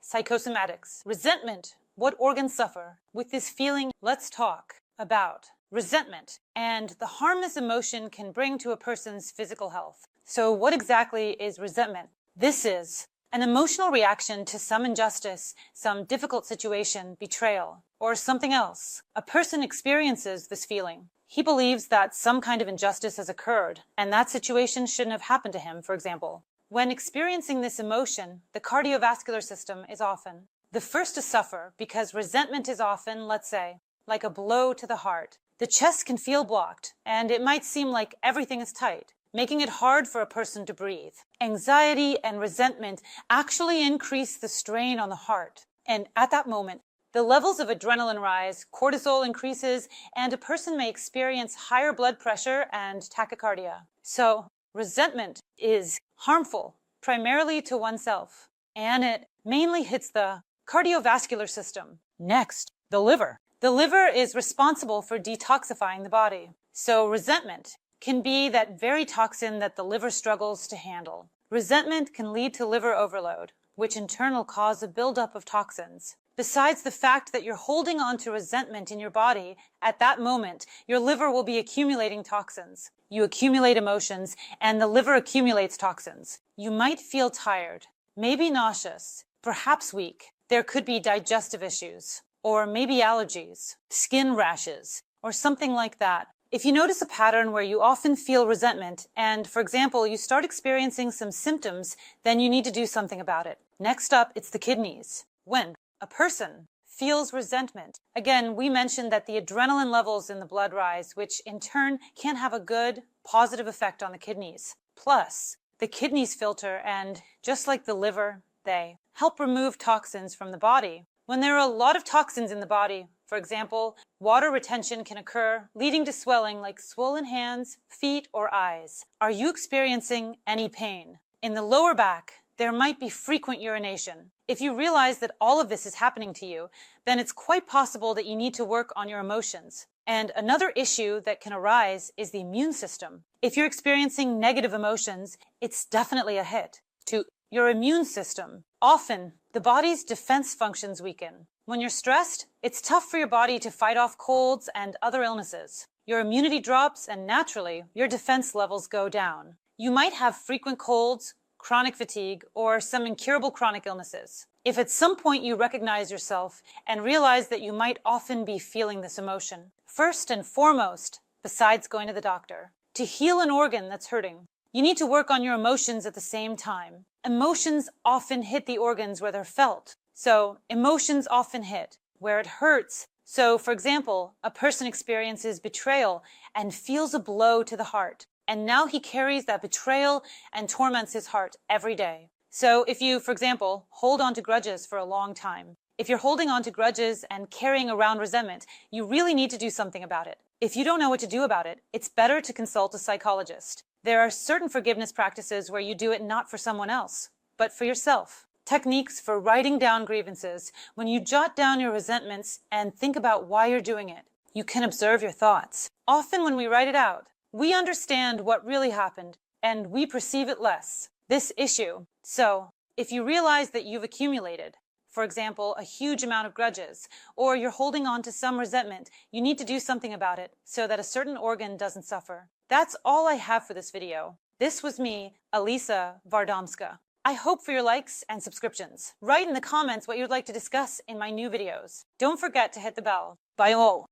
Psychosomatics. Resentment. What organs suffer? With this feeling, let's talk about resentment and the harm this emotion can bring to a person's physical health. So what exactly is resentment? This is an emotional reaction to some injustice, some difficult situation, betrayal, or something else. A person experiences this feeling. He believes that some kind of injustice has occurred, and that situation shouldn't have happened to him, for example. When experiencing this emotion, the cardiovascular system is often the first to suffer because resentment is often, let's say, like a blow to the heart. The chest can feel blocked, and it might seem like everything is tight, making it hard for a person to breathe. Anxiety and resentment actually increase the strain on the heart, and at that moment, the levels of adrenaline rise, cortisol increases, and a person may experience higher blood pressure and tachycardia. So, resentment is harmful, primarily to oneself, and it mainly hits the cardiovascular system. Next, the liver. The liver is responsible for detoxifying the body. So resentment can be that very toxin that the liver struggles to handle. Resentment can lead to liver overload, which in turn will cause a buildup of toxins. Besides the fact that you're holding on to resentment in your body, at that moment, your liver will be accumulating toxins. You accumulate emotions, and the liver accumulates toxins. You might feel tired, maybe nauseous, perhaps weak. There could be digestive issues, or maybe allergies, skin rashes, or something like that. If you notice a pattern where you often feel resentment, and, for example, you start experiencing some symptoms, then you need to do something about it. Next up, it's the kidneys. When a person feels resentment, again, we mentioned that the adrenaline levels in the blood rise, which in turn can have a good, positive effect on the kidneys. Plus, the kidneys filter, and just like the liver, they help remove toxins from the body. When there are a lot of toxins in the body, for example, water retention can occur, leading to swelling like swollen hands, feet, or eyes. Are you experiencing any pain? In the lower back, there might be frequent urination. If you realize that all of this is happening to you, then it's quite possible that you need to work on your emotions. And another issue that can arise is the immune system. If you're experiencing negative emotions, it's definitely a hit to your immune system. Often, the body's defense functions weaken. When you're stressed, it's tough for your body to fight off colds and other illnesses. Your immunity drops, and naturally, your defense levels go down. You might have frequent colds, chronic fatigue, or some incurable chronic illnesses. If at some point you recognize yourself and realize that you might often be feeling this emotion, first and foremost, besides going to the doctor, to heal an organ that's hurting, you need to work on your emotions at the same time. Emotions often hit the organs where they're felt. So, emotions often hit where it hurts. So, for example, a person experiences betrayal and feels a blow to the heart. And now he carries that betrayal and torments his heart every day. So, if you, for example, hold on to grudges for a long time, if you're holding on to grudges and carrying around resentment, you really need to do something about it. If you don't know what to do about it, it's better to consult a psychologist. There are certain forgiveness practices where you do it not for someone else, but for yourself. Techniques for writing down grievances. When you jot down your resentments and think about why you're doing it, you can observe your thoughts. Often when we write it out, we understand what really happened and we perceive it less, this issue. So, if you realize that you've accumulated, for example, a huge amount of grudges, or you're holding on to some resentment, you need to do something about it so that a certain organ doesn't suffer. That's all I have for this video. This was me, Elisa Vardomska. I hope for your likes and subscriptions. Write in the comments what you'd like to discuss in my new videos. Don't forget to hit the bell. Bye all.